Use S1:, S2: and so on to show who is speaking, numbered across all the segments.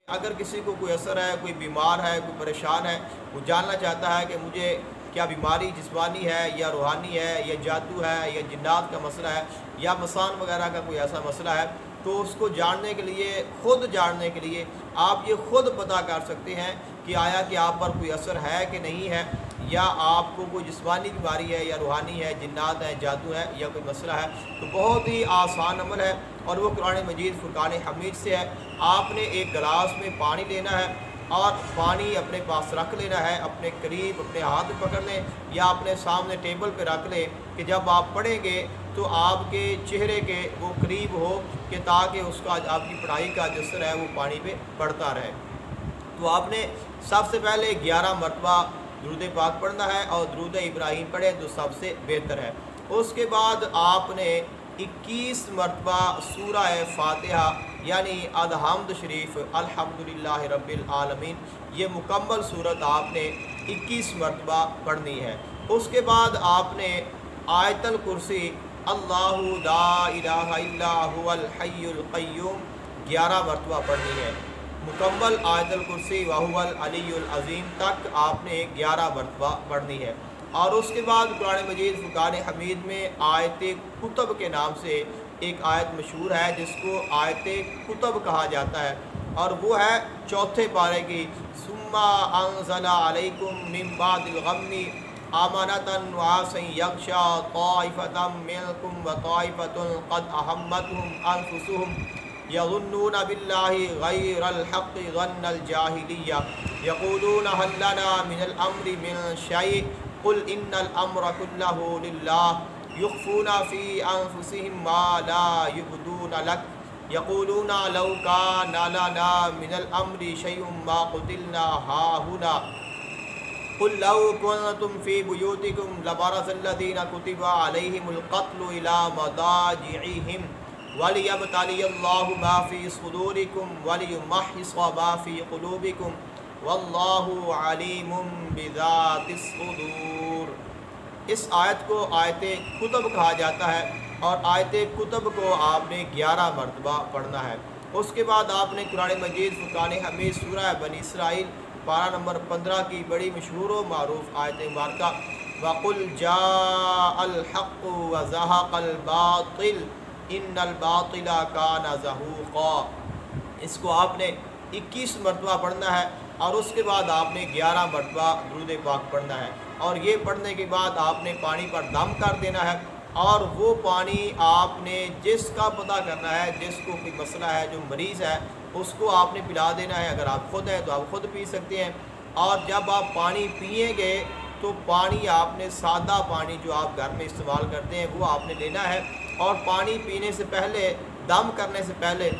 S1: اگر کسی کو کوئی اثر ہے، کوئی بیمار ہے، کوئی پریشان ہے، وہ جاننا چاہتا ہے کہ مجھے کیا بیماری جسمانی ہے یا روحانی ہے یا جادو ہے یا جنات کا مسئلہ ہے یا مسان وغیرہ کا کوئی ایسا مسئلہ ہے، تو اس کو جاننے کے لیے، خود جاننے کے لیے آپ یہ خود پتہ کر سکتے ہیں کہ آیا کہ آپ پر کوئی اثر ہے کہ نہیں ہے، یا آپ کو کوئی جسمانی بیماری ہے یا روحانی ہے، جنات ہے، جادو ہے یا کوئی مسئلہ ہے۔ تو بہت ہی آسان عمل ہے اور وہ قرآن مجید فرقان حمید سے ہے۔ آپ نے ایک گلاس میں پانی لینا ہے اور پانی اپنے پاس رکھ لینا ہے، اپنے قریب اپنے ہاتھ میں پکڑ لیں یا اپنے سامنے ٹیبل پہ رکھ لیں کہ جب آپ پڑھیں گے تو آپ کے چہرے کے وہ قریب ہو کہ تاکہ اس کا آپ کی پڑھائی کا جو اثر ہے وہ پانی پہ پڑتا رہے۔ تو آپ نے سب سے پہلے 11 مرتبہ درود پاک پڑھنا ہے اور درود ابراہیم پڑھیں تو سب سے بہتر ہے۔ اس کے بعد آپ نے 21 مرتبہ سورہ فاتحہ یعنی الحمد شریف الحمدللہ رب العالمین یہ مکمل صورت آپ نے 21 مرتبہ پڑھنی ہے۔ اس کے بعد آپ نے آیت الکرسی اللہ لا الہ الا هو الحی القیوم 11 مرتبہ پڑھنی ہے۔ مکمل آیت الکرسی وہو العلی العظیم تک آپ نے 11 مرتبہ پڑھنی ہے۔ اور اس کے بعد قرآن مجید فرقان حمید میں آیت کتب کے نام سے ایک آیت مشہور ہے جس کو آیت کتب کہا جاتا ہے، اور وہ ہے چوتھے پارے کی ثم انزل علیکم من بعد الغم امانۃ نعاسا یغشی طائفۃ منکم وطائفۃ قد اہمتہم انفسہم یظنون باللہ غیر الحق ظن الجاہلیہ یقولون هل لنا من الامر من شیء قل ان الامر كله للہ یخفون فی انفسهم ما لا یبدون لک یقولون لو کان لنا من الامر شیء ما قتلنا ہاہنا قل لو كنتم في بيوتكم لبرز الذين كتب عليهم القتل إلى مضاجعهم وَلِيَبْتَلِيَ اللَّهُ مَا فِي صُدُورِكُمْ وَلِيُمَحِّصَ مَا فِي قُلُوبِكُمْ وَاللَّهُ عَلِيمٌ بِذَاتِ الصُّدُورِ۔ اس آیت کو آیت کتب کہا جاتا ہے اور آیت کتب کو آپ نے 11 مرتبہ پڑھنا ہے۔ اس کے بعد آپ نے قرآن مجید فرقان حمید سورہ بنی اسرائیل پارہ نمبر 15 کی بڑی مشہور و معروف آیت مبارکہ وَقُلْ جَاءَ الْحَقُّ وَزَهَقَ الْبَاطِلُ ان الباطل کان زہوقا، اس کو آپ نے 21 مرتبہ پڑھنا ہے اور اس کے بعد آپ نے 11 مرتبہ درود پاک پڑھنا ہے، اور یہ پڑھنے کے بعد آپ نے پانی پر دم کر دینا ہے، اور وہ پانی آپ نے جس کا پتہ کرنا ہے، جس کو کوئی مسئلہ ہے، جو مریض ہے اس کو آپ نے پلا دینا ہے۔ اگر آپ خود ہیں تو آپ خود پی سکتے ہیں، اور جب آپ پانی پئیں گے تو پانی آپ نے سادہ پانی جو آپ گھر میں استعمال کرتے ہیں وہ آپ نے لینا ہے، اور پانی پینے سے پہلے، دم کرنے سے پہلے،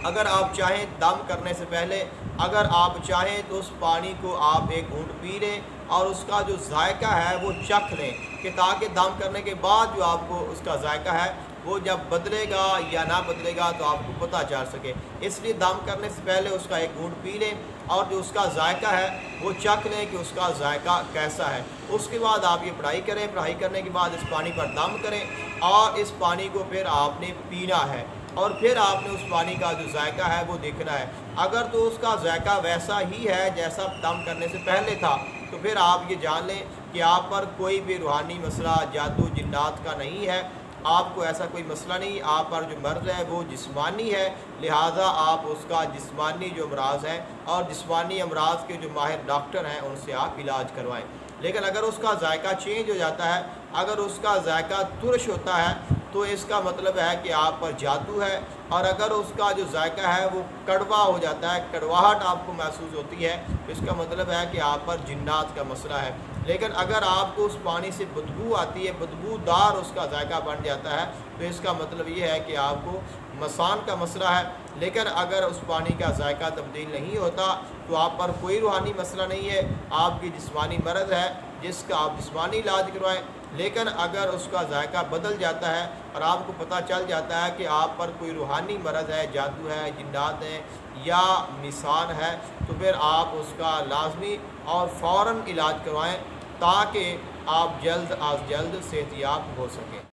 S1: اگر آپ چاہیں دم کرنے سے پہلے اگر آپ چاہیں تو اس پانی کو آپ ایک گھونٹ پی لیں اور اس کا جو ذائقہ ہے وہ چکھ لیں، کہ تاکہ دم کرنے کے بعد جو آپ کو اس کا ذائقہ ہے وہ جب بدلے گا یا نہ بدلے گا تو آپ کو پتہ چل سکے۔ اس لیے دم کرنے سے پہلے اس کا ایک گھونٹ پی لیں اور جو اس کا ذائقہ ہے وہ چکھ لیں کہ اس کا ذائقہ کیسا ہے۔ اس کے بعد آپ یہ پڑھائی کریں، پڑھائی کرنے کے بعد اس پانی پر دم کریں اور اس پانی کو پھر آپ نے پینا ہے، اور پھر آپ نے اس پانی کا جو ذائقہ ہے وہ دیکھنا ہے۔ اگر تو اس کا ذائقہ ویسا ہی ہے جیسا دم کرنے سے پہلے تھا تو پھر آپ یہ جان لیں کہ آپ پر کوئی بھی روحانی مسئلہ جادو جنات کا نہیں ہے، آپ کو ایسا کوئی مسئلہ نہیں، آپ پر جو مرض ہے وہ جسمانی ہے، لہٰذا آپ اس کا جسمانی جو امراض ہیں اور جسمانی امراض کے جو ماہر ڈاکٹر ہیں ان سے آپ علاج کروائیں۔ لیکن اگر اس کا ذائقہ چینج ہو جاتا ہے، اگر اس کا ذائقہ ترش ہوتا ہے تو اس کا مطلب ہے کہ آپ پر جادو ہے، اور اگر اس کا جو ذائقہ ہے وہ کڑوا ہو جاتا ہے، کڑواہٹ آپ کو محسوس ہوتی ہے، تو اس کا مطلب ہے کہ آپ پر جنات کا مسئلہ ہے۔ لیکن اگر آپ کو اس پانی سے بدبو آتی ہے، بدبودار اس کا ذائقہ بن جاتا ہے، تو اس کا مطلب یہ ہے کہ آپ کو مسان کا مسئلہ ہے۔ لیکن اگر اس پانی کا ذائقہ تبدیل نہیں ہوتا تو آپ پر کوئی روحانی مسئلہ نہیں ہے، آپ کی جسمانی مرض ہے جس کا آپ جسمانی علاج کروائیں۔ لیکن اگر اس کا ذائقہ بدل جاتا ہے اور آپ کو پتہ چل جاتا ہے کہ آپ پر کوئی روحانی مرض ہے، جادو ہے، جنات ہیں یا نسان ہے، تو پھر آپ اس کا لازمی اور فوراً علاج کروائیں تاکہ آپ جلد از جلد صحت یاب ہو سکیں۔